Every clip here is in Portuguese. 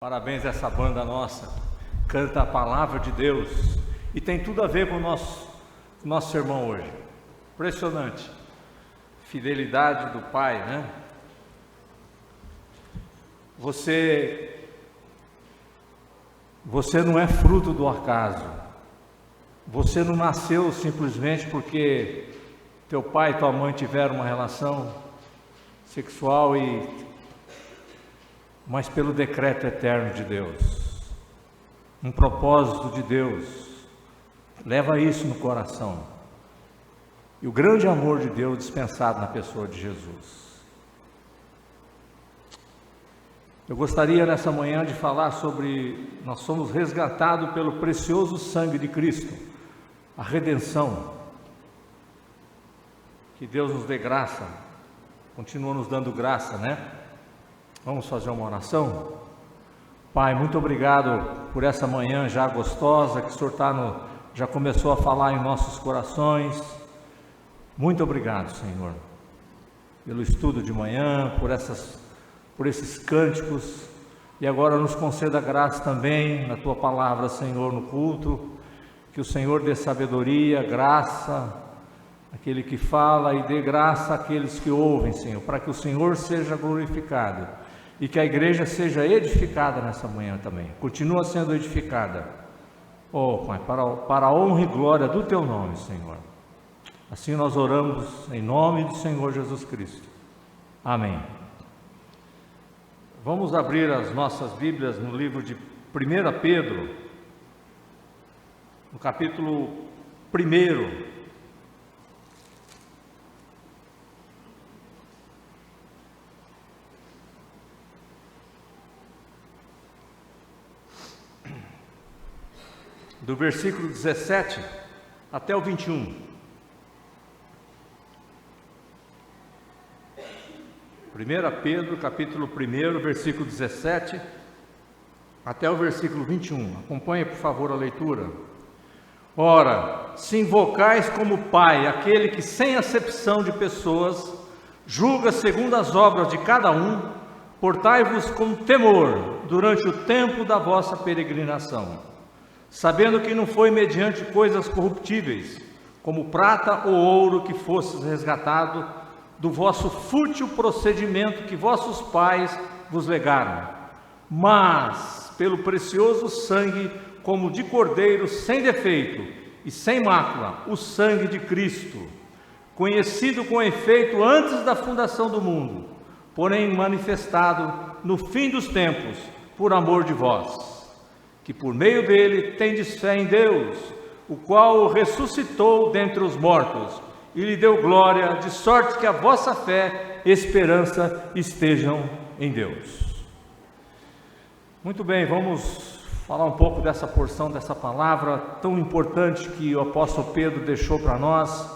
Parabéns a essa banda nossa, canta a palavra de Deus e tem tudo a ver com o nosso sermão hoje. Impressionante, fidelidade do Pai, né? Você não é fruto do acaso, você não nasceu simplesmente porque teu pai e tua mãe tiveram uma relação sexual mas pelo decreto eterno de Deus, um propósito de Deus. Leva isso no coração, e o grande amor de Deus dispensado na pessoa de Jesus. Eu gostaria nessa manhã de falar sobre, nós somos resgatados pelo precioso sangue de Cristo, a redenção. Que Deus nos dê graça, continua nos dando graça, né? Vamos fazer uma oração? Pai, muito obrigado por essa manhã já gostosa, que o Senhor já começou a falar em nossos corações. Muito obrigado, Senhor, pelo estudo de manhã, por esses cânticos, e agora nos conceda graça também na Tua palavra, Senhor, no culto, que o Senhor dê sabedoria, graça àquele que fala e dê graça àqueles que ouvem, Senhor, para que o Senhor seja glorificado e que a igreja seja edificada nessa manhã também, continua sendo edificada, Pai, para a honra e glória do Teu nome, Senhor. Assim nós oramos em nome do Senhor Jesus Cristo. Amém. Vamos abrir as nossas Bíblias no livro de 1 Pedro, no capítulo 1. Do versículo 17 até o 21. 1 Pedro, capítulo 1, versículo 17 até o versículo 21. Acompanhe, por favor, a leitura. Ora, se invocais como Pai aquele que, sem acepção de pessoas, julga segundo as obras de cada um, portai-vos com temor durante o tempo da vossa peregrinação, sabendo que não foi mediante coisas corruptíveis, como prata ou ouro, que fostes resgatado do vosso fútil procedimento que vossos pais vos legaram, mas pelo precioso sangue, como de cordeiro sem defeito e sem mácula, o sangue de Cristo, conhecido com efeito antes da fundação do mundo, porém manifestado no fim dos tempos por amor de vós, que por meio dele tendes fé em Deus, o qual o ressuscitou dentre os mortos e lhe deu glória, de sorte que a vossa fé e esperança estejam em Deus. Muito bem, vamos falar um pouco dessa porção, dessa palavra tão importante que o apóstolo Pedro deixou para nós.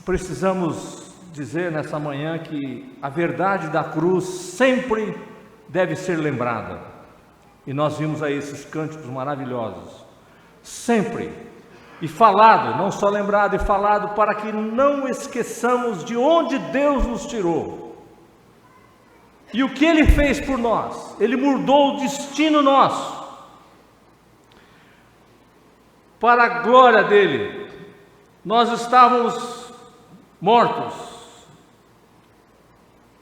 Precisamos dizer nessa manhã que a verdade da cruz sempre deve ser lembrada, e nós vimos aí esses cânticos maravilhosos, sempre, e falado, não só lembrado, e falado, para que não esqueçamos de onde Deus nos tirou, e o que Ele fez por nós. Ele mudou o destino nosso, para a glória dEle. Nós estávamos mortos,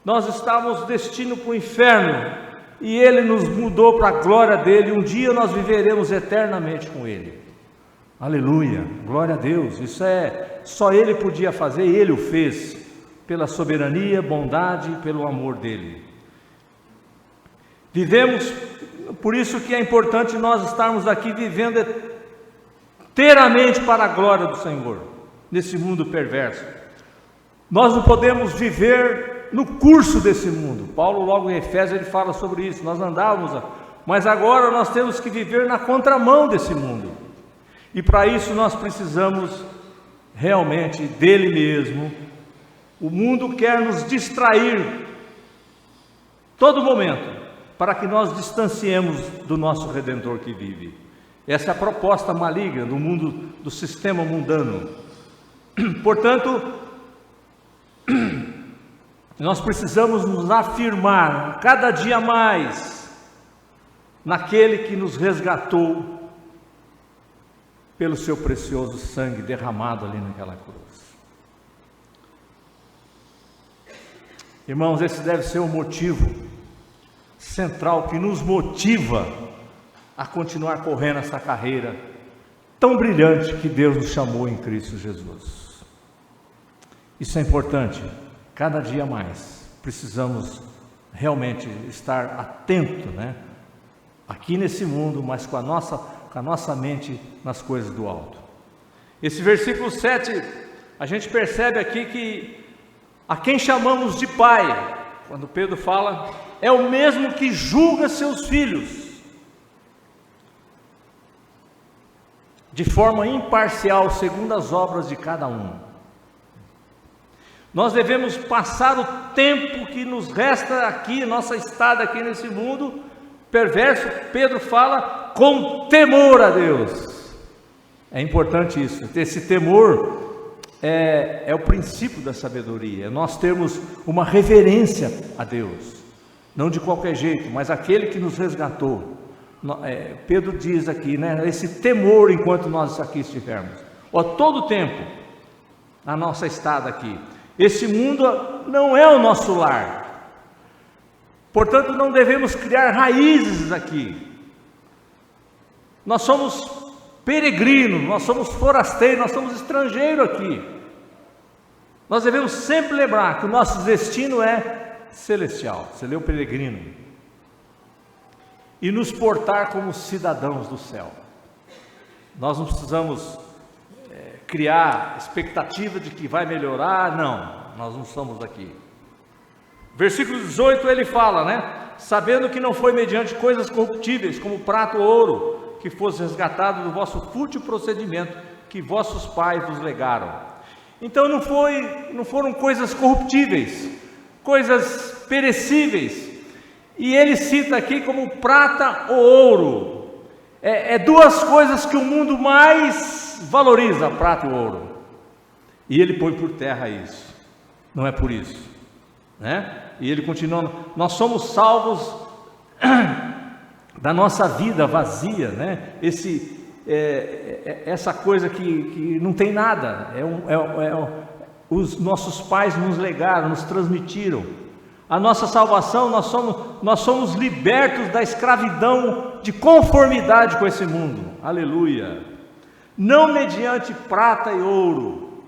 nós estávamos destino para o inferno, e Ele nos mudou para a glória dEle. Um dia nós viveremos eternamente com Ele. Aleluia, glória a Deus. Isso só Ele podia fazer, e Ele o fez, pela soberania, bondade e pelo amor dEle. Vivemos, por isso que é importante nós estarmos aqui vivendo inteiramente para a glória do Senhor, nesse mundo perverso. Nós não podemos viver no curso desse mundo. Paulo, logo em Efésios, ele fala sobre isso. Nós andávamos, mas agora nós temos que viver na contramão desse mundo, e para isso nós precisamos realmente dele mesmo. O mundo quer nos distrair todo momento, para que nós distanciemos do nosso Redentor que vive. Essa é a proposta maligna do mundo, do sistema mundano. Portanto, Nós precisamos nos afirmar cada dia mais naquele que nos resgatou pelo seu precioso sangue derramado ali naquela cruz. Irmãos, esse deve ser o motivo central que nos motiva a continuar correndo essa carreira tão brilhante que Deus nos chamou em Cristo Jesus. Isso é importante, cada dia mais precisamos realmente estar atento, aqui nesse mundo, mas com a nossa mente nas coisas do alto. Esse versículo 7, a gente percebe aqui que a quem chamamos de Pai, quando Pedro fala, é o mesmo que julga seus filhos de forma imparcial, segundo as obras de cada um. Nós devemos passar o tempo que nos resta aqui, nossa estada aqui nesse mundo perverso, Pedro fala, com temor a Deus. É importante isso, esse temor é o princípio da sabedoria, nós temos uma reverência a Deus, não de qualquer jeito, mas aquele que nos resgatou. Pedro diz aqui, esse temor enquanto nós aqui estivermos, todo o tempo, a nossa estada aqui, esse mundo não é o nosso lar, portanto não devemos criar raízes aqui, nós somos peregrinos, nós somos forasteiros, nós somos estrangeiros aqui, nós devemos sempre lembrar que o nosso destino é celestial, você leu peregrino, e nos portar como cidadãos do céu. Nós não precisamos criar expectativa de que vai melhorar, não, nós não estamos aqui. Versículo 18 ele fala, sabendo que não foi mediante coisas corruptíveis, como prata ou ouro, que fosse resgatado do vosso fútil procedimento, que vossos pais vos legaram. Então não foram coisas corruptíveis, coisas perecíveis, e ele cita aqui como prata ou ouro, duas coisas que o mundo mais valoriza, prata e ouro, e ele põe por terra isso, não é por isso, e ele continua, nós somos salvos da nossa vida vazia, essa coisa que não tem nada, os nossos pais nos legaram, nos transmitiram, a nossa salvação, nós somos libertos da escravidão de conformidade com esse mundo, aleluia, não mediante prata e ouro,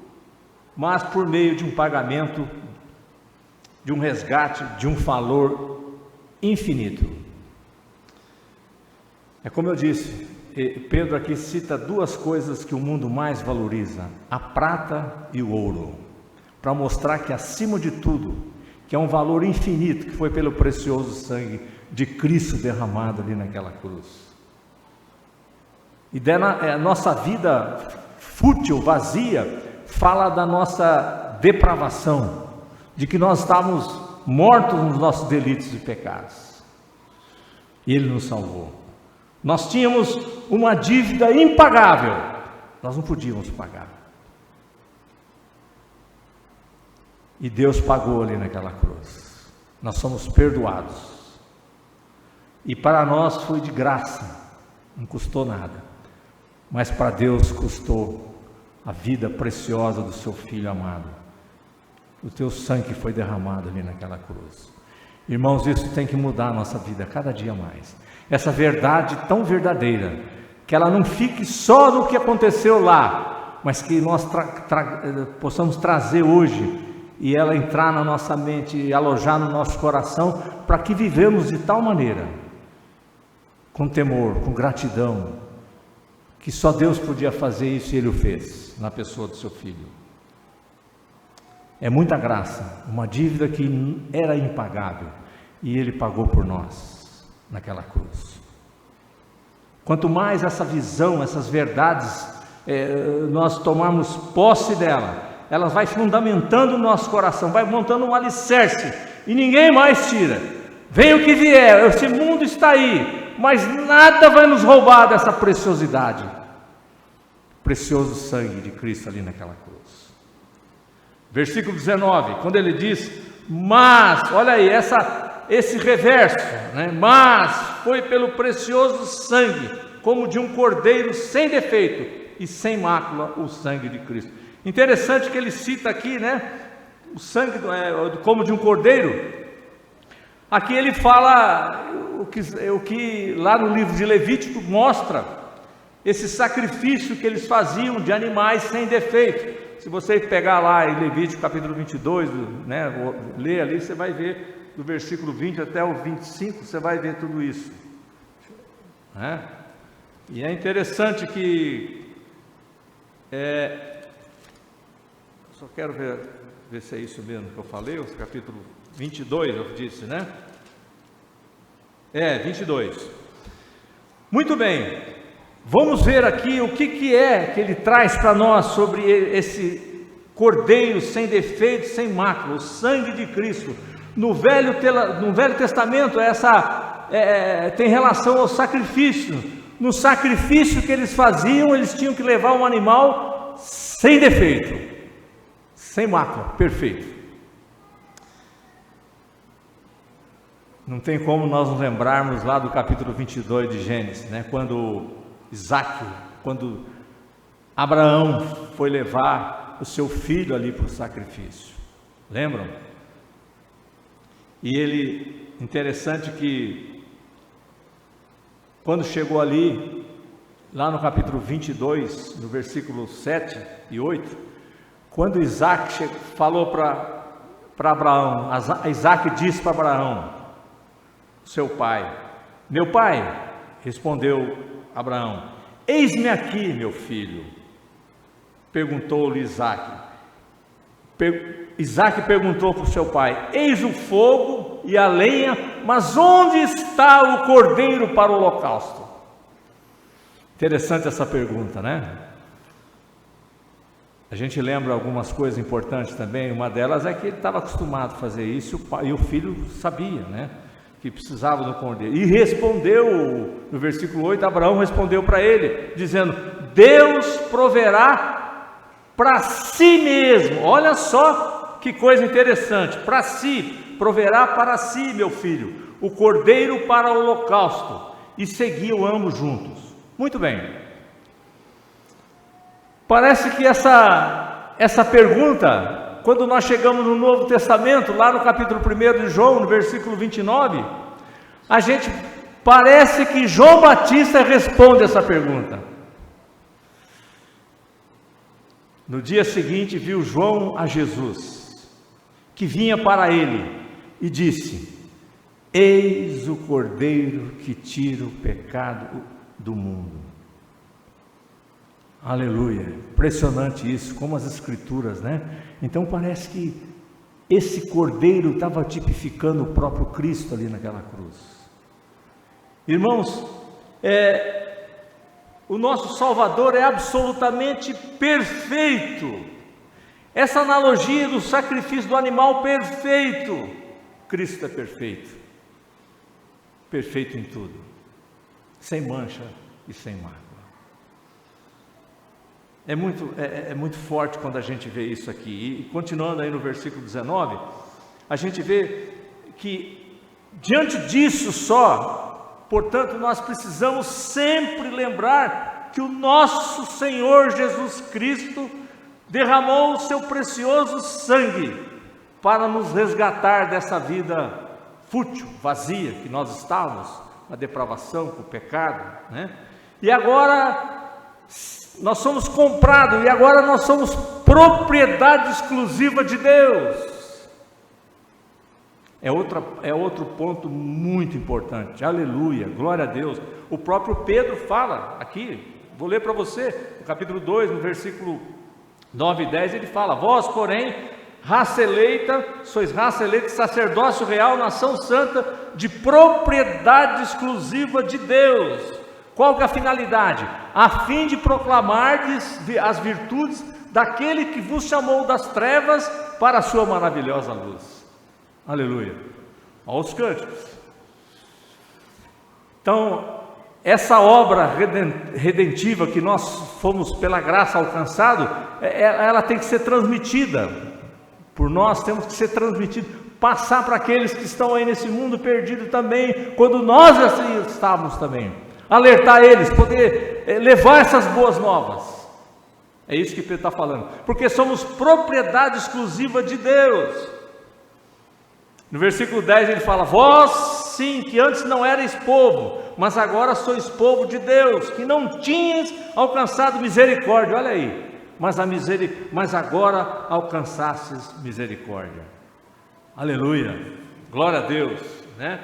mas por meio de um pagamento, de um resgate, de um valor infinito. É como eu disse, Pedro aqui cita duas coisas que o mundo mais valoriza, a prata e o ouro, para mostrar que acima de tudo, que é um valor infinito, que foi pelo precioso sangue de Cristo derramado ali naquela cruz. E a nossa vida fútil, vazia, fala da nossa depravação, de que nós estávamos mortos nos nossos delitos e pecados, e Ele nos salvou. Nós tínhamos uma dívida impagável, nós não podíamos pagar, e Deus pagou ali naquela cruz, nós somos perdoados, e para nós foi de graça, não custou nada, mas para Deus custou a vida preciosa do seu Filho amado, o teu sangue foi derramado ali naquela cruz. Irmãos, isso tem que mudar a nossa vida cada dia mais, essa verdade tão verdadeira, que ela não fique só no que aconteceu lá, mas que nós possamos trazer hoje, e ela entrar na nossa mente e alojar no nosso coração, para que vivemos de tal maneira, com temor, com gratidão, que só Deus podia fazer isso e Ele o fez, na pessoa do seu Filho. É muita graça, uma dívida que era impagável, e Ele pagou por nós, naquela cruz. Quanto mais essa visão, essas verdades, nós tomarmos posse dela, ela vai fundamentando o nosso coração, vai montando um alicerce, e ninguém mais tira, vem o que vier, esse mundo está aí, mas nada vai nos roubar dessa preciosidade, precioso sangue de Cristo ali naquela cruz. Versículo 19, quando ele diz, mas, olha aí, esse reverso, né? Mas foi pelo precioso sangue, como de um cordeiro sem defeito e sem mácula, o sangue de Cristo. Interessante que ele cita aqui, né? O sangue como de um cordeiro. Aqui ele fala o que lá no livro de Levítico mostra esse sacrifício que eles faziam de animais sem defeito. Se você pegar lá em Levítico capítulo 22, né, ler ali, você vai ver do versículo 20 até o 25, você vai ver tudo isso, né? E é interessante que só quero ver se é isso mesmo que eu falei, o capítulo 22 eu disse, né? 22. Muito bem, vamos ver aqui o que é que ele traz para nós sobre esse cordeiro sem defeito, sem mácula, o sangue de Cristo. No Velho Testamento, tem relação ao sacrifício. No sacrifício que eles faziam, eles tinham que levar um animal sem defeito, sem mácula, perfeito. Não tem como nós nos lembrarmos lá do capítulo 22 de Gênesis, né? Quando Abraão foi levar o seu filho ali para o sacrifício, lembram? E interessante que quando chegou ali, lá no capítulo 22, no versículo 7 e 8, quando Isaac falou para Abraão, Isaac disse para Abraão, seu pai: meu pai, respondeu Abraão, eis-me aqui, meu filho. Perguntou-lhe Isaac. Isaac perguntou para o seu pai: eis o fogo e a lenha, mas onde está o cordeiro para o holocausto? Interessante essa pergunta, né? A gente lembra algumas coisas importantes também. Uma delas é que ele estava acostumado a fazer isso, e o filho sabia, né, que precisava do cordeiro. E respondeu, no versículo 8, Abraão respondeu para ele, dizendo: Deus proverá para si mesmo. Olha só que coisa interessante, para si, proverá para si, meu filho, o cordeiro para o holocausto. E seguiam ambos juntos. Muito bem. Parece que essa pergunta, quando nós chegamos no Novo Testamento, lá no capítulo 1 de João, no versículo 29, parece que João Batista responde essa pergunta. No dia seguinte, viu João a Jesus, que vinha para ele, e disse: eis o Cordeiro que tira o pecado do mundo. Aleluia, impressionante isso, como as escrituras, né? Então parece que esse cordeiro estava tipificando o próprio Cristo ali naquela cruz. Irmãos, o nosso Salvador é absolutamente perfeito. Essa analogia do sacrifício do animal perfeito, Cristo é perfeito, perfeito em tudo, sem mancha e sem mácula. É muito forte quando a gente vê isso aqui. E continuando aí no versículo 19, a gente vê que diante disso só, portanto, nós precisamos sempre lembrar que o nosso Senhor Jesus Cristo derramou o seu precioso sangue para nos resgatar dessa vida fútil, vazia que nós estávamos, com a depravação, com o pecado, né? E agora nós somos comprados, e agora nós somos propriedade exclusiva de Deus. É outro ponto muito importante. Aleluia, glória a Deus. O próprio Pedro fala aqui, vou ler para você, no capítulo 2, no versículo 9 e 10, ele fala: vós, porém, raça eleita, sois raça eleita, sacerdócio real, nação santa, de propriedade exclusiva de Deus. Qual que é a finalidade? A fim de proclamardes as virtudes daquele que vos chamou das trevas para a sua maravilhosa luz. Aleluia. Olha os cânticos. Então, essa obra redentiva que nós fomos pela graça alcançado, ela tem que ser transmitida por nós, temos que ser transmitido passar para aqueles que estão aí nesse mundo perdido também, quando nós assim estávamos também, alertar eles, poder levar essas boas novas. É isso que Pedro está falando, porque somos propriedade exclusiva de Deus. No versículo 10 ele fala: vós sim, que antes não erais povo, mas agora sois povo de Deus, que não tinhas alcançado misericórdia. Olha aí, mas agora alcançastes misericórdia. Aleluia, glória a Deus, né?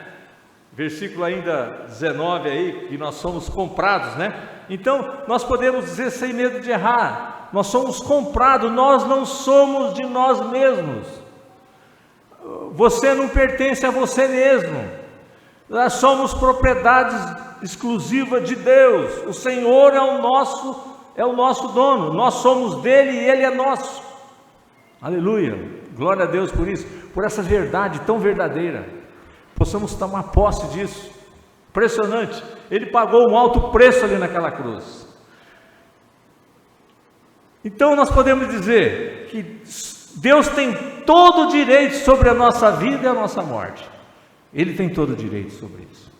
Versículo ainda 19 aí, que nós somos comprados, né? Então nós podemos dizer sem medo de errar, nós somos comprados, nós não somos de nós mesmos. Você não pertence a você mesmo, nós somos propriedade exclusiva de Deus. O Senhor é o nosso dono, nós somos dele e ele é nosso. Aleluia, glória a Deus por isso, por essa verdade tão verdadeira. Possamos tomar posse disso. Impressionante, ele pagou um alto preço ali naquela cruz. Então nós podemos dizer que Deus tem todo o direito sobre a nossa vida e a nossa morte. Ele tem todo o direito sobre isso.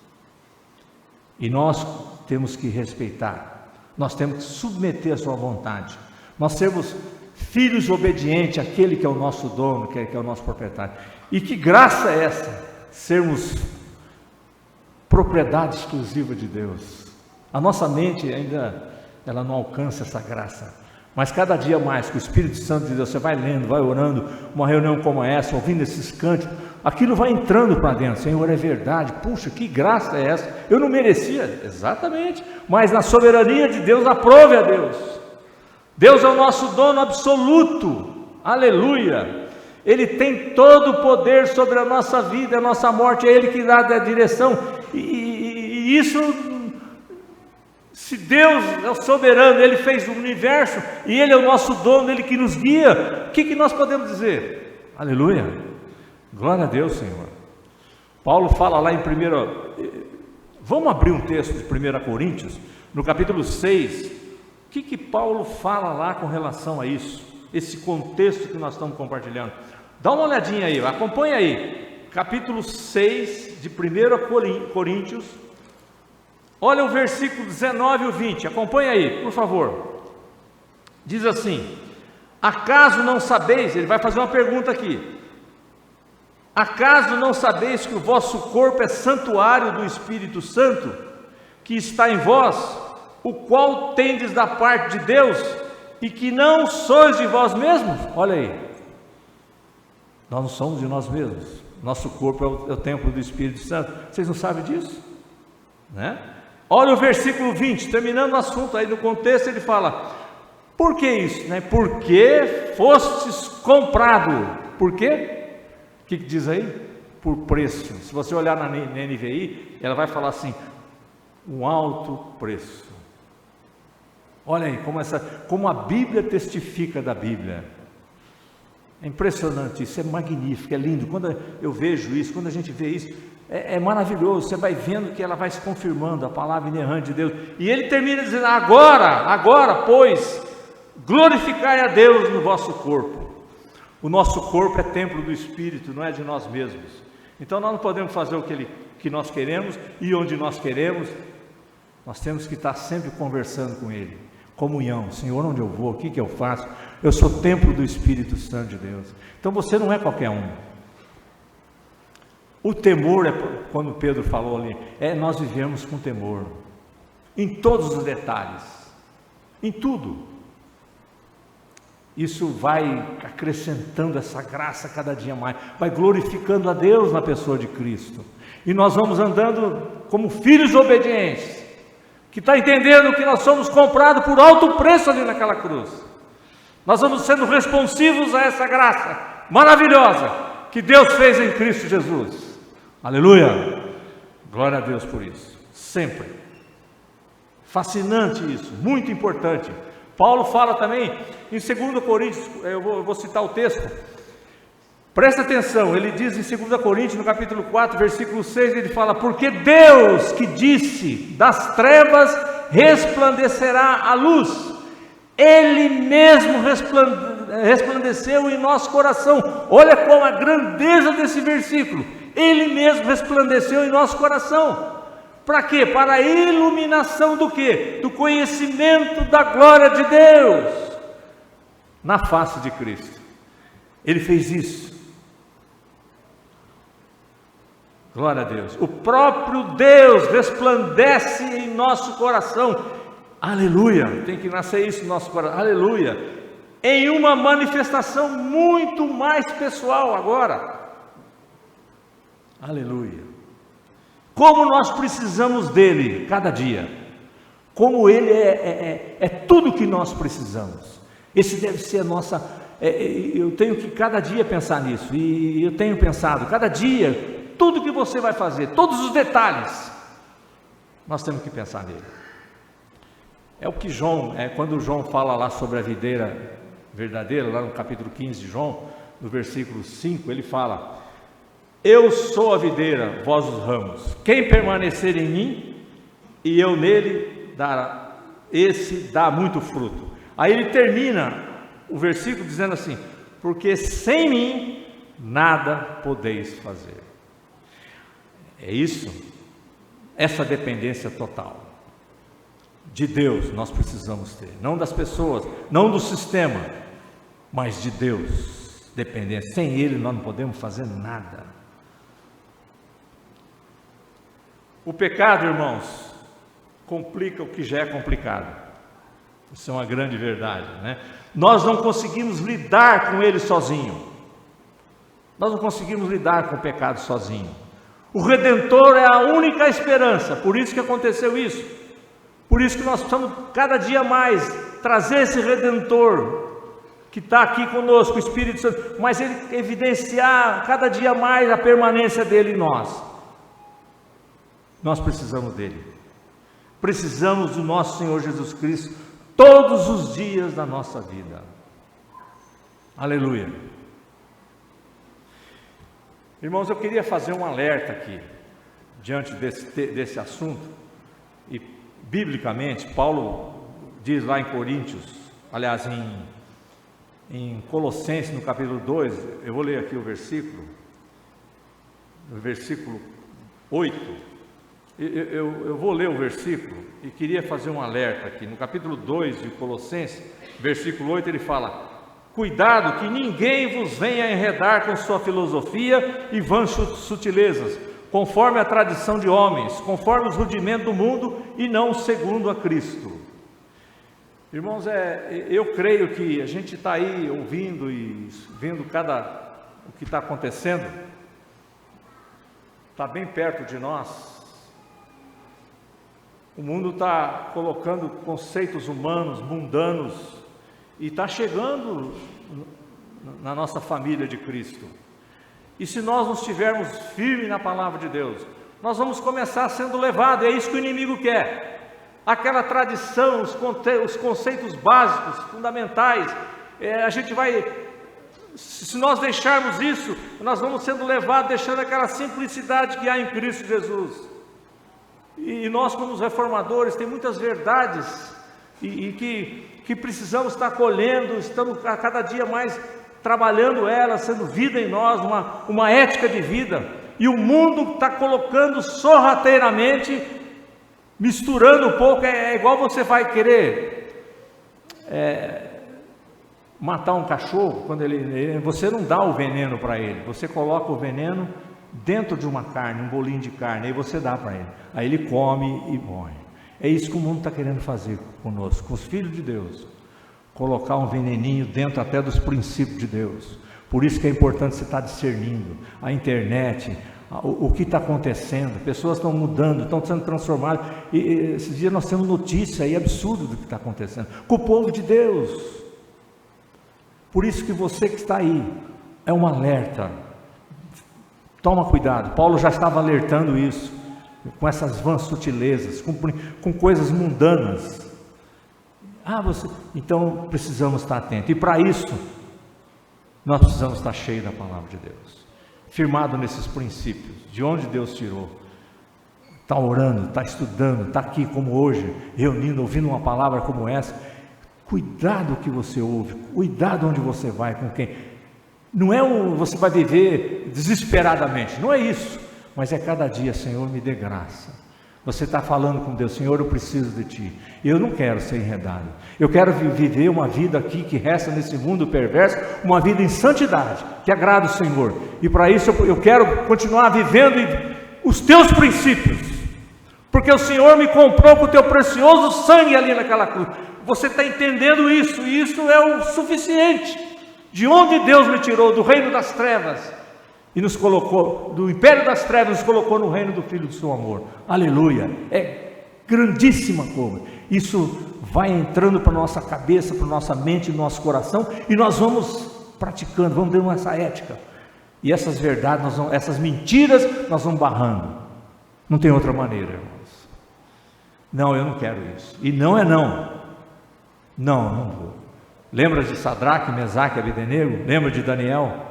E nós temos que respeitar, nós temos que submeter a sua vontade, nós sermos filhos obedientes àquele que é o nosso dono, que é o nosso proprietário. E que graça é essa? Sermos propriedade exclusiva de Deus. A nossa mente ainda ela não alcança essa graça, mas cada dia mais, que o Espírito Santo de Deus, você vai lendo, vai orando, uma reunião como essa, ouvindo esses cânticos, aquilo vai entrando para dentro. Senhor, é verdade, puxa, que graça é essa? Eu não merecia, exatamente, mas na soberania de Deus, aprove a Deus. Deus é o nosso dono absoluto, aleluia. Ele tem todo o poder sobre a nossa vida, a nossa morte, é Ele que dá a direção, e isso, se Deus é o soberano, Ele fez o universo, e Ele é o nosso dono, Ele que nos guia, o que nós podemos dizer? Aleluia, glória a Deus, Senhor. Paulo fala lá em vamos abrir um texto de 1 Coríntios, no capítulo 6, o que Paulo fala lá com relação a isso, esse contexto que nós estamos compartilhando. Dá uma olhadinha aí, acompanha aí, capítulo 6 de 1 Coríntios, olha o versículo 19 e o 20, acompanha aí, por favor. Diz assim: acaso não sabeis, ele vai fazer uma pergunta aqui, acaso não sabeis que o vosso corpo é santuário do Espírito Santo, que está em vós, o qual tendes da parte de Deus, e que não sois de vós mesmos? Olha aí, nós não somos de nós mesmos, nosso corpo é o templo do Espírito Santo. Vocês não sabem disso? Né? Olha o versículo 20, terminando o assunto aí no contexto, ele fala: por que isso? Né? Porque fostes comprado. Por quê? O que diz aí? Por preço. Se você olhar na NVI, ela vai falar assim: um alto preço. Olha aí como a Bíblia testifica da Bíblia. É impressionante isso, é magnífico, é lindo. Quando eu vejo isso, quando a gente vê isso, é maravilhoso. Você vai vendo que ela vai se confirmando, a palavra inerrante de Deus. E ele termina dizendo: agora, pois, glorificai a Deus no vosso corpo. O nosso corpo é templo do Espírito, não é de nós mesmos. Então nós não podemos fazer o que nós queremos e onde nós queremos. Nós temos que estar sempre conversando com Ele. Comunhão: Senhor, onde eu vou, o que eu faço? Eu sou templo do Espírito Santo de Deus. Então você não é qualquer um. O temor, quando Pedro falou ali, nós vivemos com temor, em todos os detalhes, em tudo. Isso vai acrescentando essa graça cada dia mais, vai glorificando a Deus na pessoa de Cristo, e nós vamos andando como filhos obedientes, que está entendendo que nós somos comprados por alto preço ali naquela cruz. Nós vamos sendo responsivos a essa graça maravilhosa que Deus fez em Cristo Jesus. Aleluia, glória a Deus por isso, sempre. Fascinante isso, muito importante. Paulo fala também em 2 Coríntios, eu vou citar o texto, presta atenção, ele diz em 2 Coríntios, no capítulo 4, versículo 6, ele fala: porque Deus que disse, das trevas resplandecerá a luz, Ele mesmo resplandeceu em nosso coração. Olha como a grandeza desse versículo. Ele mesmo resplandeceu em nosso coração. Para quê? Para a iluminação do quê? Do conhecimento da glória de Deus na face de Cristo. Ele fez isso. Glória a Deus. O próprio Deus resplandece em nosso coração. Aleluia. Tem que nascer isso no nosso coração. Aleluia. Em uma manifestação muito mais pessoal agora. Aleluia. Como nós precisamos dele cada dia. Como ele é tudo que nós precisamos. Esse deve ser a nossa... eu tenho que cada dia pensar nisso. E eu tenho pensado, cada dia, tudo que você vai fazer, todos os detalhes, nós temos que pensar nele. É o que João, quando João fala lá sobre a videira verdadeira, lá no capítulo 15 de João, no versículo 5, ele fala: eu sou a videira, vós os ramos. Quem permanecer em mim e eu nele, esse dá muito fruto. Aí ele termina o versículo dizendo assim: porque sem mim nada podeis fazer. É isso, essa dependência total de Deus nós precisamos ter, não das pessoas, não do sistema, mas de Deus. Dependência, sem Ele nós não podemos fazer nada. O pecado, irmãos, complica o que já é complicado. Isso é uma grande verdade, né? Nós não conseguimos lidar com ele sozinho. Nós não conseguimos lidar com o pecado sozinho. O Redentor é a única esperança. Por isso que aconteceu isso. Por isso que nós precisamos cada dia mais trazer esse Redentor que está aqui conosco, o Espírito Santo, mas ele evidenciar cada dia mais a permanência dele em nós. Nós precisamos dele. Precisamos do nosso Senhor Jesus Cristo todos os dias da nossa vida. Aleluia. Irmãos, eu queria fazer um alerta aqui, diante desse assunto, e biblicamente, Paulo diz lá em Coríntios, aliás, em Colossenses, no capítulo 2, eu vou ler aqui o versículo 8, eu vou ler o versículo e queria fazer um alerta aqui, no capítulo 2 de Colossenses, versículo 8, ele fala: cuidado que ninguém vos venha enredar com sua filosofia e vãs sutilezas, conforme a tradição de homens, conforme os rudimentos do mundo e não segundo a Cristo. Irmãos, eu creio que a gente está aí ouvindo e vendo o que está acontecendo, está bem perto de nós. O mundo está colocando conceitos humanos, mundanos, e está chegando na nossa família de Cristo. E se nós não estivermos firmes na palavra de Deus, nós vamos começar sendo levados. É isso que o inimigo quer. Aquela tradição, os conceitos básicos, fundamentais, a gente vai, se nós deixarmos isso, nós vamos sendo levados, deixando aquela simplicidade que há em Cristo Jesus. E nós, como os reformadores, tem muitas verdades e que precisamos estar colhendo, estamos a cada dia mais trabalhando elas, sendo vida em nós, uma ética de vida. E o mundo está colocando sorrateiramente, misturando um pouco. É igual você vai querer matar um cachorro, quando você não dá o veneno para ele, você coloca o veneno dentro de uma carne, um bolinho de carne, aí você dá para ele, aí ele come e morre. É isso que o mundo está querendo fazer conosco, com os filhos de Deus, colocar um veneninho dentro até dos princípios de Deus. Por isso que é importante você estar discernindo a internet, o que está acontecendo. Pessoas estão mudando, estão sendo transformadas, e esses dias nós temos notícia aí absurda do que está acontecendo com o povo de Deus. Por isso que você que está aí, é um alerta. Toma cuidado. Paulo já estava alertando isso, com essas vãs sutilezas, com coisas mundanas. Então precisamos estar atentos. E para isso, nós precisamos estar cheios da palavra de Deus, firmado nesses princípios, de onde Deus tirou. Está orando, está estudando, está aqui como hoje, reunindo, ouvindo uma palavra como essa, Cuidado que você ouve, cuidado onde você vai, com quem. Não é você vai viver desesperadamente, não é isso, mas é cada dia, Senhor, me dê graça. Você está falando com Deus, Senhor, eu preciso de Ti. Eu não quero ser enredado. Eu quero viver uma vida aqui que resta nesse mundo perverso, uma vida em santidade, que agrada o Senhor. E para isso eu quero continuar vivendo os Teus princípios, porque o Senhor me comprou com o Teu precioso sangue ali naquela cruz. Você está entendendo isso? E isso é o suficiente. De onde Deus me tirou? Do reino das trevas. E nos colocou, do império das trevas, nos colocou no reino do Filho do seu amor. Aleluia, é grandíssima coisa. Isso vai entrando para a nossa cabeça, para a nossa mente, no nosso coração, e nós vamos praticando, vamos dando essa ética. E essas verdades, essas mentiras, nós vamos barrando. Não tem outra maneira, irmãos. Não, eu não quero isso. E não é não. Não, não vou. Lembra de Sadraque, Mesaque e Abednego? Lembra de Daniel?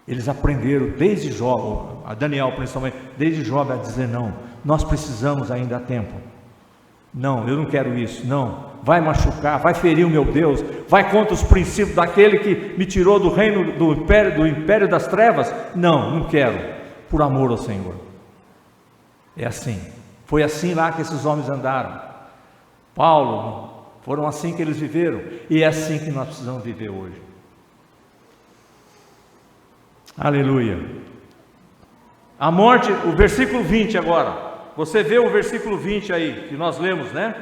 Eles aprenderam desde Jó, a Daniel principalmente, desde Jó a dizer não, nós precisamos ainda há tempo. Não, eu não quero isso, não. Vai machucar, vai ferir o meu Deus, vai contra os princípios daquele que me tirou do reino, do império das trevas. Não, não quero, por amor ao Senhor. É assim, foi assim lá que esses homens andaram. Paulo, foram assim que eles viveram, e é assim que nós precisamos viver hoje. Aleluia. A morte, o versículo 20 agora, você vê o versículo 20 aí, que nós lemos, né?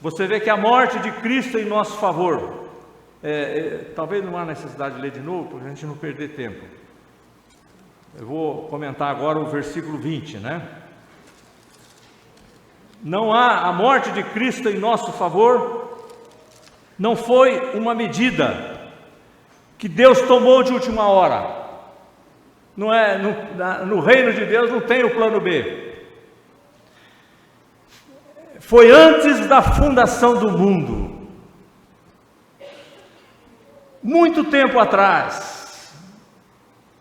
Você vê que a morte de Cristo em nosso favor, talvez não há necessidade de ler de novo, para a gente não perder tempo. Eu vou comentar agora o versículo 20, né? Não há a morte de Cristo em nosso favor, não foi uma medida que Deus tomou de última hora. Não é, no reino de Deus não tem o plano B. Foi antes da fundação do mundo, muito tempo atrás,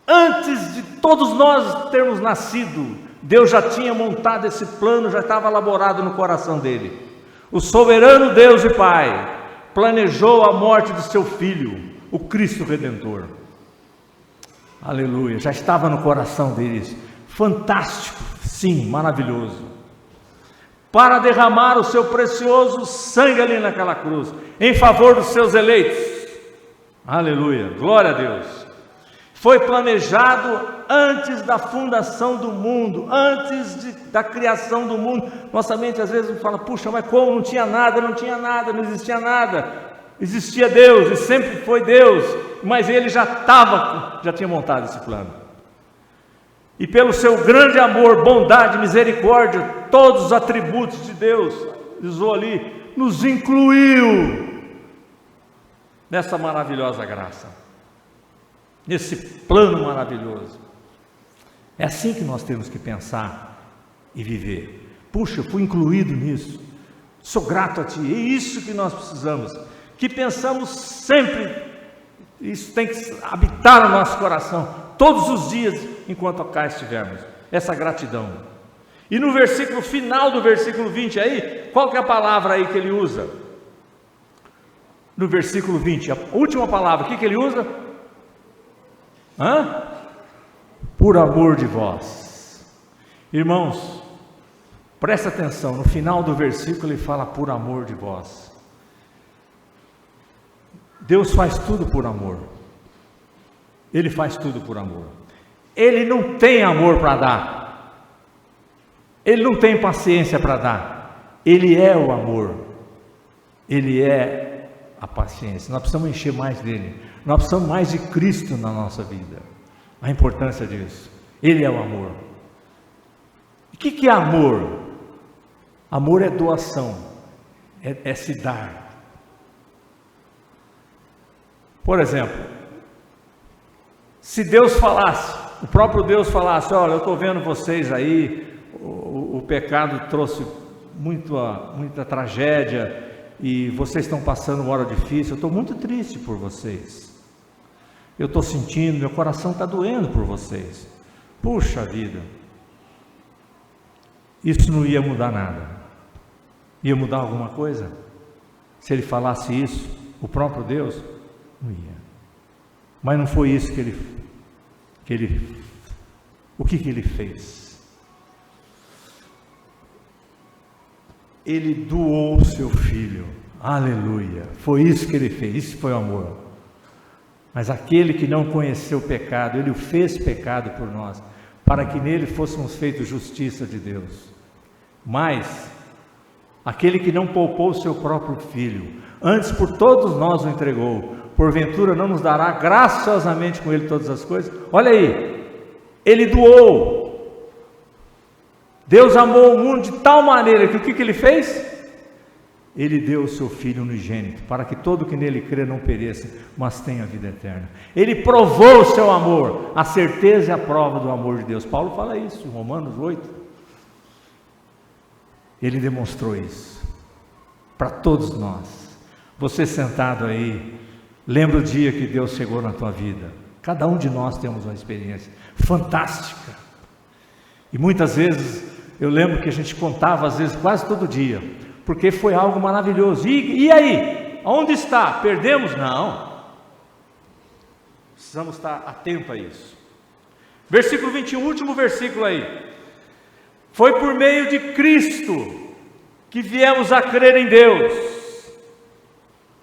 antes de todos nós termos nascido, Deus já tinha montado esse plano, já estava elaborado no coração dele. O soberano Deus e Pai planejou a morte do seu Filho, o Cristo Redentor. Aleluia, já estava no coração deles. Fantástico, sim, maravilhoso. Para derramar o seu precioso sangue ali naquela cruz, em favor dos seus eleitos. Aleluia, glória a Deus. Foi planejado antes da fundação do mundo, antes da criação do mundo. Nossa mente às vezes fala, puxa, mas como? Não tinha nada, não existia nada. Existia Deus e sempre foi Deus, mas Ele já tinha montado esse plano. E pelo seu grande amor, bondade, misericórdia, todos os atributos de Deus, usou ali, nos incluiu nessa maravilhosa graça, nesse plano maravilhoso. É assim que nós temos que pensar e viver. Puxa, eu fui incluído nisso, sou grato a Ti, é isso que nós precisamos. Que pensamos sempre, isso tem que habitar no nosso coração, todos os dias, enquanto cá estivermos, essa gratidão. E no versículo final do versículo 20 aí, qual que é a palavra aí que ele usa? No versículo 20, a última palavra, o que ele usa? Por amor de vós. Irmãos, presta atenção, no final do versículo ele fala por amor de vós. Deus faz tudo por amor. Ele faz tudo por amor. Ele não tem amor para dar. Ele não tem paciência para dar. Ele é o amor. Ele é a paciência. Nós precisamos encher mais dele. Nós precisamos mais de Cristo na nossa vida. A importância disso. Ele é o amor. O que é amor? Amor é doação. É se dar. Por exemplo, se Deus falasse, o próprio Deus falasse, olha, eu estou vendo vocês aí, o pecado trouxe muita tragédia, e vocês estão passando uma hora difícil, eu estou muito triste por vocês, eu estou sentindo, meu coração está doendo por vocês, puxa vida, isso não ia mudar nada, ia mudar alguma coisa? Se ele falasse isso, o próprio Deus, não ia. Mas não foi isso o que ele fez? Ele doou o seu filho, aleluia, foi isso que ele fez, isso foi o amor. Mas aquele que não conheceu o pecado, ele o fez pecado por nós, para que nele fôssemos feitos justiça de Deus. Mas aquele que não poupou o seu próprio filho, antes por todos nós o entregou, porventura não nos dará graciosamente com ele todas as coisas? Olha aí, ele doou. Deus amou o mundo de tal maneira que o que ele fez? Ele deu o seu Filho unigênito, para que todo que nele crê não pereça, mas tenha vida eterna. Ele provou o seu amor, a certeza e a prova do amor de Deus. Paulo fala isso em Romanos 8. Ele demonstrou isso para todos nós. Você sentado aí, lembra o dia que Deus chegou na tua vida. Cada um de nós temos uma experiência fantástica. E muitas vezes, eu lembro que a gente contava, às vezes, quase todo dia, porque foi algo maravilhoso. E aí? Onde está? Perdemos? Não. Precisamos estar atentos a isso. Versículo 21, último versículo aí. Foi por meio de Cristo que viemos a crer em Deus.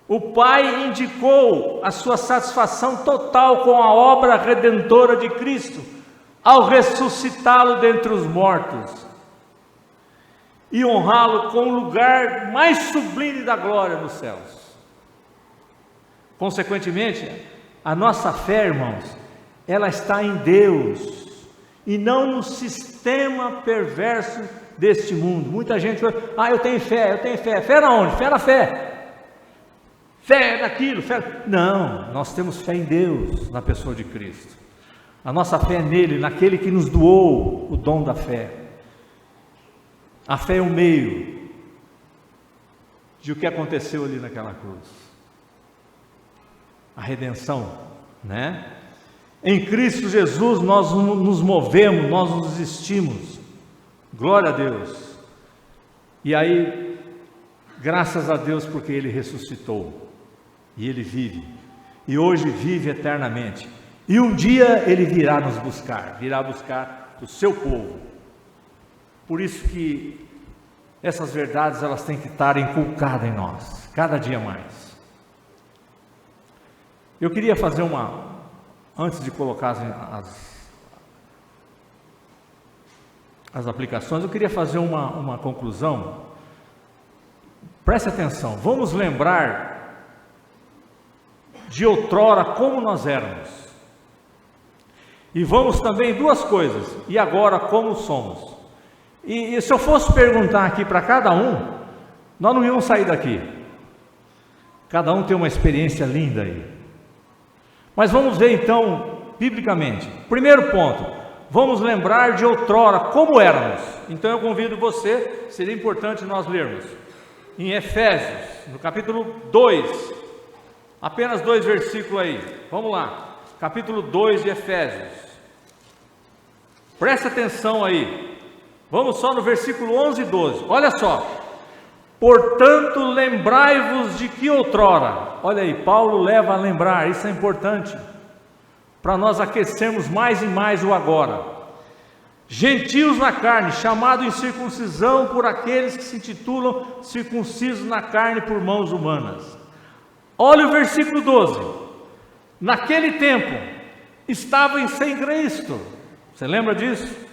O Pai indicou a sua satisfação total com a obra redentora de Cristo, ao ressuscitá-lo dentre os mortos e honrá-lo com o lugar mais sublime da glória nos céus. Consequentemente, a nossa fé, irmãos, ela está em Deus e não no sistema perverso deste mundo. Muita gente fala, eu tenho fé. Fé na onde? Fé na fé. Fé naquilo, fé... Não, nós temos fé em Deus, na pessoa de Cristo. A nossa fé é nele, naquele que nos doou o dom da fé. A fé é o meio de o que aconteceu ali naquela cruz. A redenção, né? Em Cristo Jesus nós nos movemos, nós nos existimos. Glória a Deus. E aí, graças a Deus porque Ele ressuscitou. E Ele vive. E hoje vive eternamente. E um dia Ele virá nos buscar. Virá buscar o seu povo. Por isso que essas verdades elas têm que estar inculcadas em nós, cada dia mais. Eu queria fazer antes de colocar as aplicações, eu queria fazer uma conclusão. Preste atenção, vamos lembrar de outrora como nós éramos. E vamos também duas coisas, e agora como somos. E se eu fosse perguntar aqui para cada um, nós não íamos sair daqui. Cada um tem uma experiência linda aí. Mas vamos ver então, biblicamente. Primeiro ponto, vamos lembrar de outrora como éramos. Então eu convido você, seria importante nós lermos. Em Efésios, no capítulo 2, apenas 2 versículos aí. Vamos lá, capítulo 2 de Efésios. Presta atenção aí. Vamos só no versículo 11 e 12, olha só. Portanto, lembrai-vos de que outrora, olha aí, Paulo leva a lembrar, isso é importante, para nós aquecermos mais e mais o agora. Gentios na carne, chamado em circuncisão por aqueles que se intitulam circuncisos na carne por mãos humanas. Olha o versículo 12, naquele tempo, estavam sem Cristo, você lembra disso?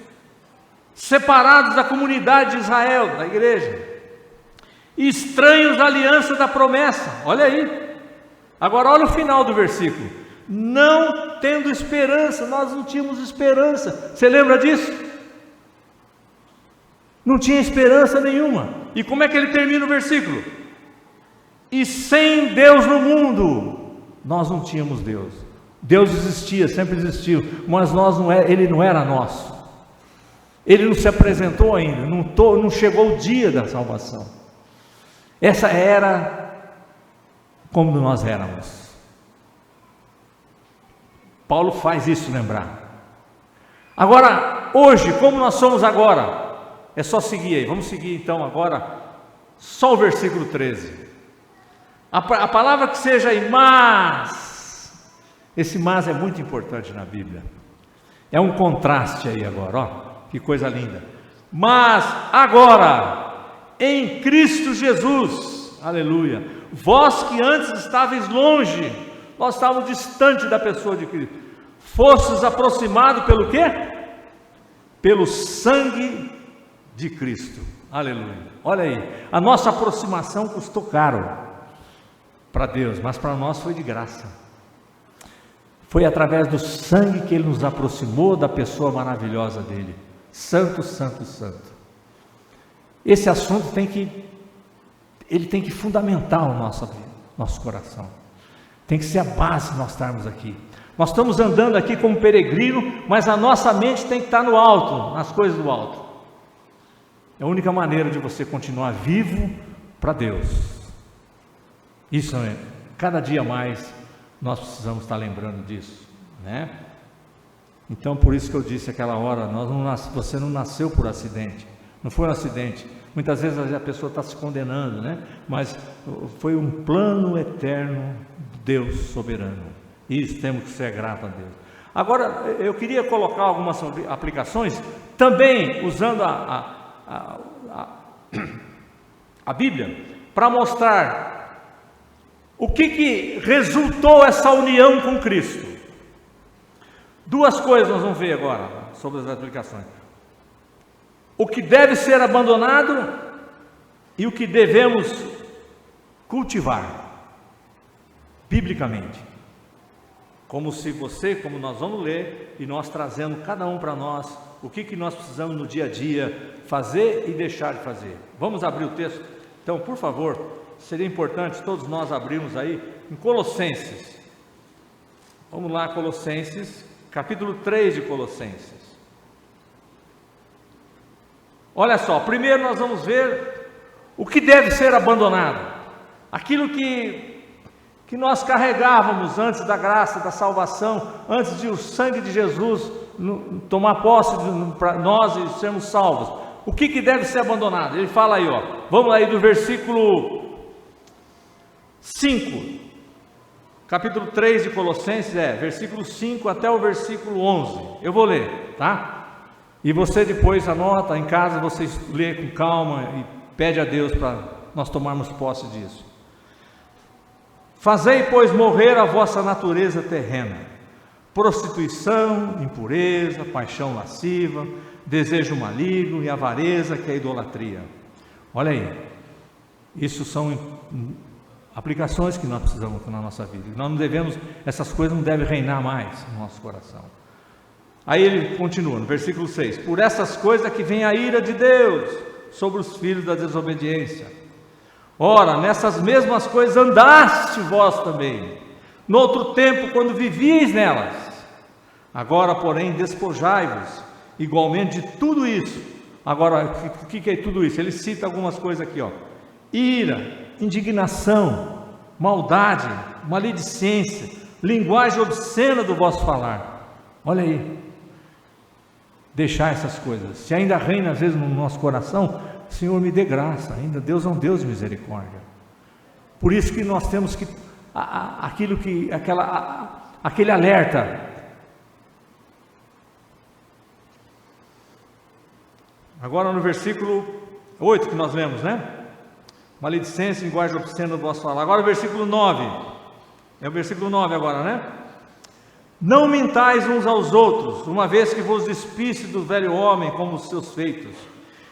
Separados da comunidade de Israel, da igreja, estranhos da aliança da promessa, olha aí, agora olha o final do versículo, não tendo esperança, nós não tínhamos esperança, você lembra disso? Não tinha esperança nenhuma, e como é que ele termina o versículo? E sem Deus no mundo, nós não tínhamos Deus, Deus existia, sempre existiu, mas Ele não era nosso. Ele não se apresentou ainda, não chegou o dia da salvação. Essa era como nós éramos. Paulo faz isso lembrar. Agora, hoje, como nós somos agora? É só seguir aí, vamos seguir então agora, só o versículo 13. A palavra que seja aí, mas, esse mas é muito importante na Bíblia. É um contraste aí agora, ó, que coisa linda. Mas agora, em Cristo Jesus, aleluia, vós que antes estáveis longe, nós estávamos distante da pessoa de Cristo, fostes aproximados pelo quê? Pelo sangue de Cristo, aleluia. Olha aí, a nossa aproximação custou caro para Deus, mas para nós foi de graça. Foi através do sangue que Ele nos aproximou da pessoa maravilhosa dele. Santo, santo, santo. Esse assunto tem que fundamentar o nosso coração. Tem que ser a base de nós estarmos aqui. Nós estamos andando aqui como peregrino, mas a nossa mente tem que estar no alto, nas coisas do alto. É a única maneira de você continuar vivo para Deus. Isso é, cada dia mais nós precisamos estar lembrando disso, né? Então, por isso que eu disse aquela hora, você não nasceu por acidente, não foi um acidente. Muitas vezes a pessoa está se condenando, né? Mas foi um plano eterno de Deus soberano. Isso, temos que ser grato a Deus. Agora, eu queria colocar algumas aplicações, também usando a Bíblia, para mostrar o que resultou essa união com Cristo. Duas coisas nós vamos ver agora sobre as aplicações: o que deve ser abandonado e o que devemos cultivar biblicamente. Como nós vamos ler, e nós trazendo cada um para nós o que nós precisamos no dia a dia fazer e deixar de fazer. Vamos abrir o texto? Então, por favor, seria importante todos nós abrirmos aí em Colossenses. Vamos lá, Colossenses, capítulo 3 de Colossenses. Olha só, primeiro nós vamos ver o que deve ser abandonado. Aquilo que nós carregávamos antes da graça, da salvação, antes de o sangue de Jesus tomar posse para nós e sermos salvos. O que deve ser abandonado? Ele fala aí, ó, vamos aí do versículo 5, capítulo 3 de Colossenses, versículo 5 até o versículo 11, eu vou ler, tá? E você depois anota, em casa você lê com calma e pede a Deus para nós tomarmos posse disso. Fazei, pois, morrer a vossa natureza terrena, prostituição, impureza, paixão lasciva, desejo maligno e avareza, que é a idolatria. Olha aí, isso são aplicações que nós precisamos na nossa vida. Nós não devemos, essas coisas não devem reinar mais no nosso coração. Aí ele continua no versículo 6: por essas coisas que vem a ira de Deus sobre os filhos da desobediência. Ora, nessas mesmas coisas andaste vós também, no outro tempo, quando vivíeis nelas. Agora, porém, despojai-vos igualmente de tudo isso. Agora, o que é tudo isso? Ele cita algumas coisas aqui, ó: ira, indignação, maldade, maledicência, linguagem obscena do vosso falar. Olha aí, deixar essas coisas. Se ainda reina às vezes no nosso coração, Senhor, me dê graça. Ainda Deus é um Deus de misericórdia. Por isso que nós temos que aquele alerta. Agora no versículo 8 que nós lemos, né? Maledicência, linguagem obscena do vosso falar. Agora o versículo 9. É o versículo 9 agora, né? Não mintais uns aos outros, uma vez que vos despiste do velho homem como os seus feitos,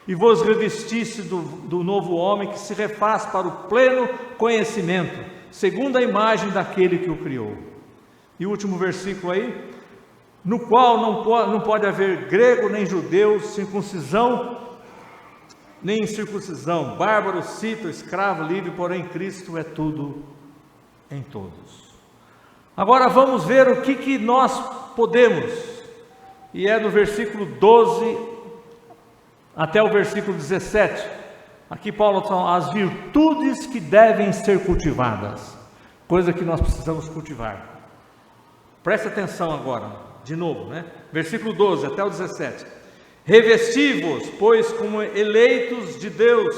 e vos revestisse do novo homem, que se refaz para o pleno conhecimento, segundo a imagem daquele que o criou. E o último versículo aí: no qual não pode haver grego nem judeu, circuncisão nem incircuncisão, bárbaro, cito, escravo, livre, porém Cristo é tudo em todos. Agora vamos ver o que nós podemos, e é do versículo 12 até o versículo 17. Aqui Paulo fala as virtudes que devem ser cultivadas, coisa que nós precisamos cultivar. Preste atenção agora, de novo, né? Versículo 12 até o 17. Revesti-vos, pois, como eleitos de Deus,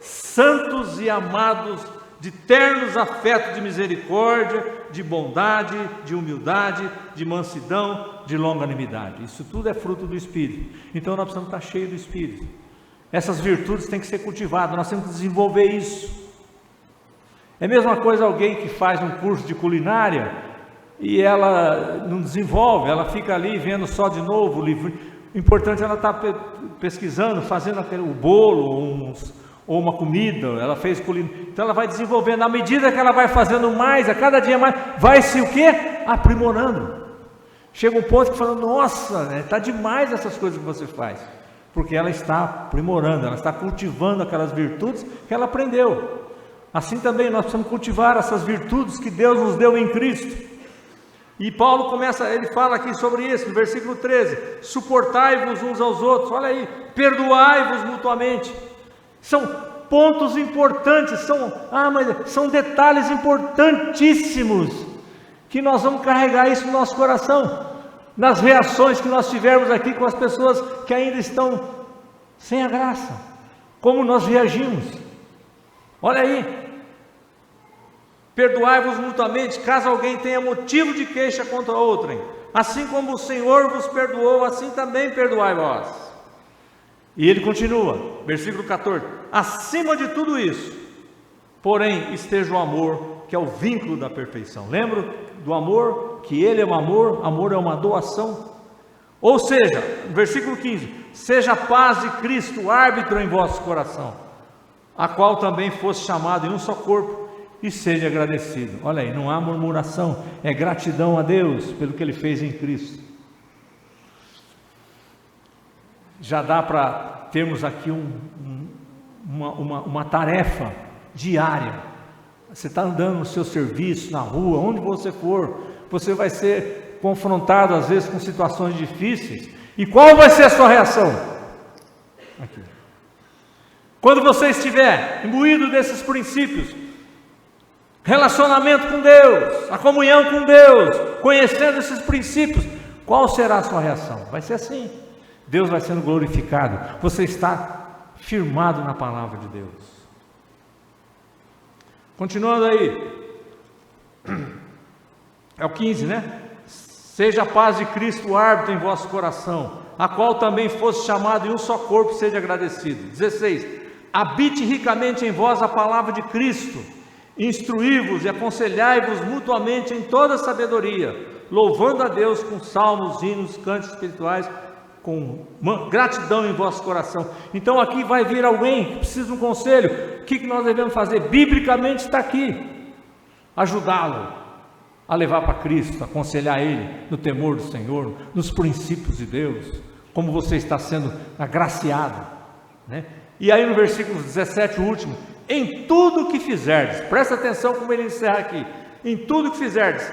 santos e amados, de ternos afetos de misericórdia, de bondade, de humildade, de mansidão, de longanimidade. Isso tudo é fruto do Espírito. Então nós precisamos estar cheios do Espírito. Essas virtudes têm que ser cultivadas, nós temos que desenvolver isso. É a mesma coisa alguém que faz um curso de culinária e ela não desenvolve, ela fica ali vendo só de novo o livro. O importante é ela estar pesquisando, fazendo o bolo ou uma comida, ela fez culinária. Então ela vai desenvolvendo, à medida que ela vai fazendo mais, a cada dia mais, vai se o quê? Aprimorando. Chega um ponto que fala, nossa, está demais essas coisas que você faz. Porque ela está aprimorando, ela está cultivando aquelas virtudes que ela aprendeu. Assim também nós precisamos cultivar essas virtudes que Deus nos deu em Cristo. E Paulo ele fala aqui sobre isso, no versículo 13: suportai-vos uns aos outros, olha aí, perdoai-vos mutuamente. São pontos importantes, são detalhes importantíssimos, que nós vamos carregar isso no nosso coração, nas reações que nós tivermos aqui com as pessoas que ainda estão sem a graça, como nós reagimos. Olha aí, perdoai-vos mutuamente, caso alguém tenha motivo de queixa contra outrem, assim como o Senhor vos perdoou, assim também perdoai vós. E ele continua, versículo 14: acima de tudo isso, porém, esteja o amor, que é o vínculo da perfeição. Lembra do amor, que ele é um amor é uma doação. Ou seja, versículo 15: seja a paz de Cristo árbitro em vosso coração, a qual também fosse chamado em um só corpo, e seja agradecido. Olha aí, não há murmuração, é gratidão a Deus pelo que Ele fez em Cristo. Já dá para termos aqui uma tarefa diária. Você está andando no seu serviço, na rua, onde você for, você vai ser confrontado às vezes com situações difíceis. E qual vai ser a sua reação? Aqui. Quando você estiver imbuído desses princípios, relacionamento com Deus, a comunhão com Deus, conhecendo esses princípios, qual será a sua reação? Vai ser assim. Deus vai sendo glorificado. Você está firmado na palavra de Deus. Continuando aí, é o 15, né? Seja a paz de Cristo o árbitro em vosso coração, a qual também fosse chamado em um só corpo, seja agradecido. 16, habite ricamente em vós a palavra de Cristo, instruí-vos e aconselhai-vos mutuamente em toda sabedoria, louvando a Deus com salmos, hinos, cânticos espirituais, com gratidão em vosso coração. Então aqui vai vir alguém que precisa de um conselho. O que nós devemos fazer? Biblicamente está aqui, ajudá-lo a levar para Cristo, aconselhar ele no temor do Senhor, nos princípios de Deus, como você está sendo agraciado, né? E aí no versículo 17, o último: em tudo que fizerdes, presta atenção como ele encerra aqui: em tudo que fizerdes,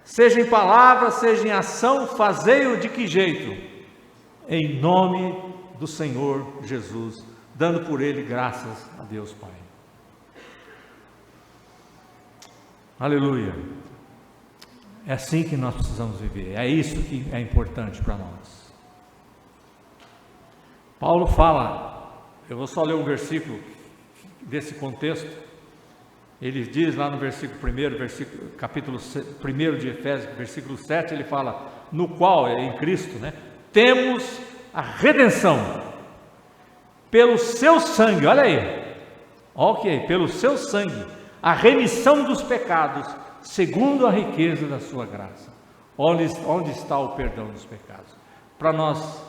seja em palavra, seja em ação, fazei-o de que jeito? Em nome do Senhor Jesus, dando por ele graças a Deus Pai. Aleluia. É assim que nós precisamos viver, é isso que é importante para nós. Paulo fala, eu vou só ler um versículo desse contexto. Ele diz lá no versículo 1, capítulo 1 de Efésios, versículo 7, ele fala: no qual, é em Cristo, né, temos a redenção pelo seu sangue. Olha aí, ok, pelo seu sangue, a remissão dos pecados, segundo a riqueza da sua graça. Onde está o perdão dos pecados? Para nós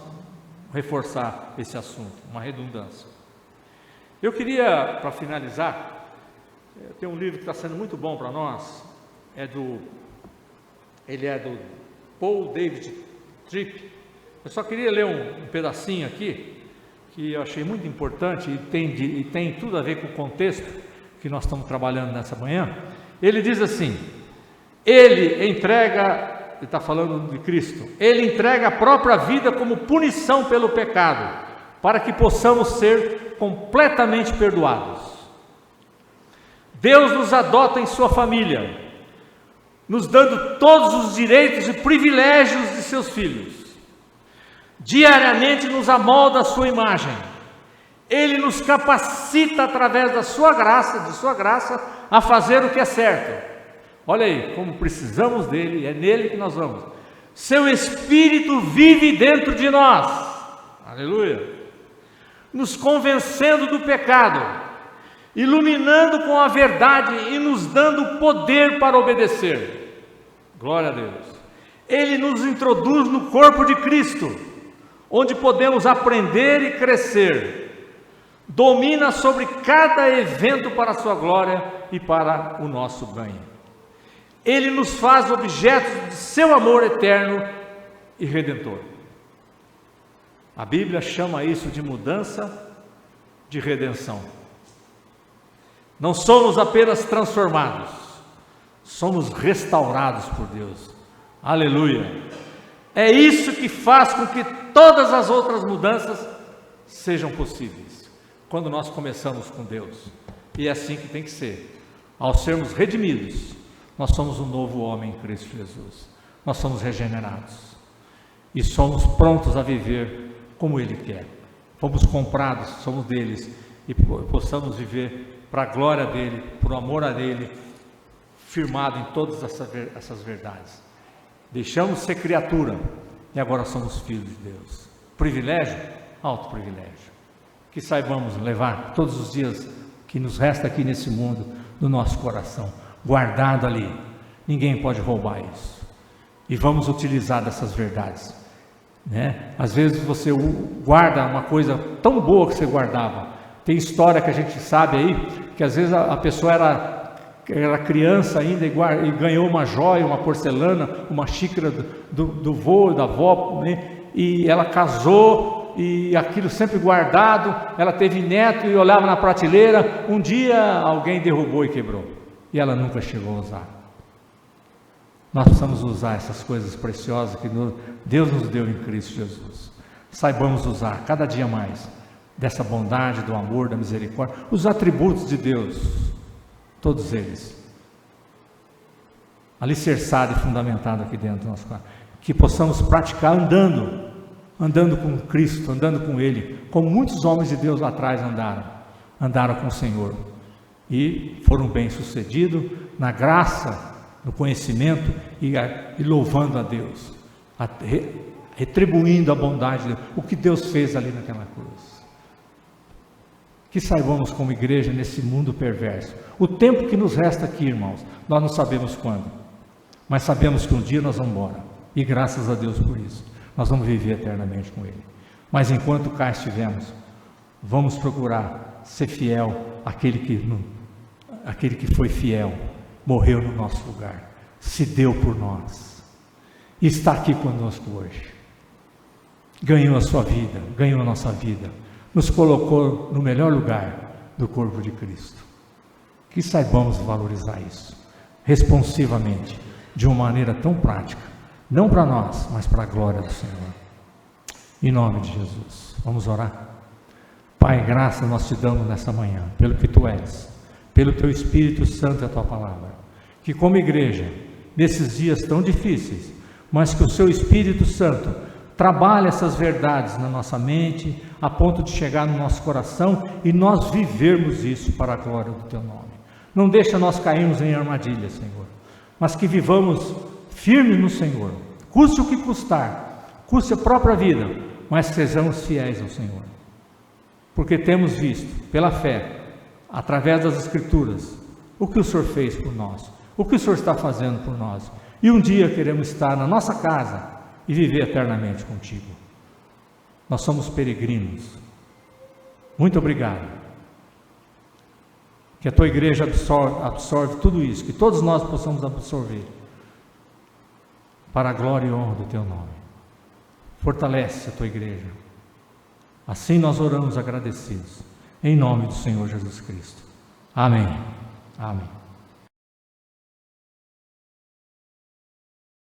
reforçar esse assunto, uma redundância. Eu queria, para finalizar, tem um livro que está sendo muito bom para nós, ele é do Paul David Tripp. Eu só queria ler um pedacinho aqui, que eu achei muito importante e tem tudo a ver com o contexto que nós estamos trabalhando nessa manhã. Ele diz assim: ele está falando de Cristo, ele entrega a própria vida como punição pelo pecado, para que possamos ser completamente perdoados. Deus nos adota em sua família, nos dando todos os direitos e privilégios de seus filhos. Diariamente nos amolda a sua imagem Ele nos capacita através da sua graça, a fazer o que é certo. Olha aí, como precisamos dele, é nele que nós vamos. Seu Espírito vive dentro de nós, aleluia, nos convencendo do pecado, iluminando com a verdade e nos dando poder para obedecer. Glória a Deus. Ele nos introduz no corpo de Cristo, onde podemos aprender e crescer. Domina sobre cada evento para a sua glória e para o nosso ganho. Ele nos faz objetos de seu amor eterno e redentor. A Bíblia chama isso de mudança, de redenção. Não somos apenas transformados, somos restaurados por Deus. Aleluia! É isso que faz com que todas as outras mudanças sejam possíveis, quando nós começamos com Deus. E é assim que tem que ser. Ao sermos redimidos, nós somos um novo homem em Cristo Jesus. Nós somos regenerados e somos prontos a viver como Ele quer. Fomos comprados, somos deles, e possamos viver para a glória dEle, por amor a dEle, firmado em todas essas verdades. Deixamos de ser criatura e agora somos filhos de Deus. Privilégio, alto privilégio. Que saibamos levar todos os dias que nos resta aqui nesse mundo, no nosso coração, guardado ali. Ninguém pode roubar isso. E vamos utilizar dessas verdades, né? Às vezes você guarda uma coisa tão boa que você guardava. Tem história que a gente sabe aí, que às vezes a pessoa era criança ainda e ganhou uma joia, uma porcelana, uma xícara do vô, da avó, né? E ela casou e aquilo sempre guardado, ela teve neto e olhava na prateleira, um dia alguém derrubou e quebrou, e ela nunca chegou a usar. Nós precisamos usar essas coisas preciosas que Deus nos deu em Cristo Jesus. Saibamos usar cada dia mais dessa bondade, do amor, da misericórdia, os atributos de Deus, todos eles, alicerçado e fundamentado aqui dentro do nosso coração, que possamos praticar andando com Cristo, andando com Ele, como muitos homens de Deus lá atrás andaram com o Senhor, e foram bem-sucedidos na graça, no conhecimento e louvando a Deus, retribuindo a bondade de Deus, o que Deus fez ali naquela cruz. Que saibamos como igreja nesse mundo perverso, o tempo que nos resta aqui, irmãos, nós não sabemos quando, mas sabemos que um dia nós vamos embora, e graças a Deus por isso, nós vamos viver eternamente com Ele. Mas enquanto cá estivermos, vamos procurar ser fiel àquele que foi fiel, morreu no nosso lugar, se deu por nós, e está aqui conosco hoje, ganhou a sua vida, ganhou a nossa vida, nos colocou no melhor lugar do corpo de Cristo. Que saibamos valorizar isso, responsivamente, de uma maneira tão prática, não para nós, mas para a glória do Senhor. Em nome de Jesus, vamos orar. Pai, graça nós te damos nessa manhã, pelo que Tu és, pelo Teu Espírito Santo e a Tua Palavra, que como igreja, nesses dias tão difíceis, mas que o Seu Espírito Santo trabalhe essas verdades na nossa mente, a ponto de chegar no nosso coração e nós vivermos isso para a glória do Teu nome. Não deixa nós cairmos em armadilhas, Senhor, mas que vivamos firmes no Senhor, custe o que custar, custe a própria vida, mas sejamos fiéis ao Senhor, porque temos visto, pela fé, através das Escrituras, o que o Senhor fez por nós, o que o Senhor está fazendo por nós, e um dia queremos estar na nossa casa e viver eternamente contigo. Nós somos peregrinos. Muito obrigado. Que a Tua igreja absorve tudo isso, que todos nós possamos absorver, para a glória e honra do Teu nome. Fortalece a Tua igreja. Assim nós oramos agradecidos, em nome do Senhor Jesus Cristo. Amém. Amém.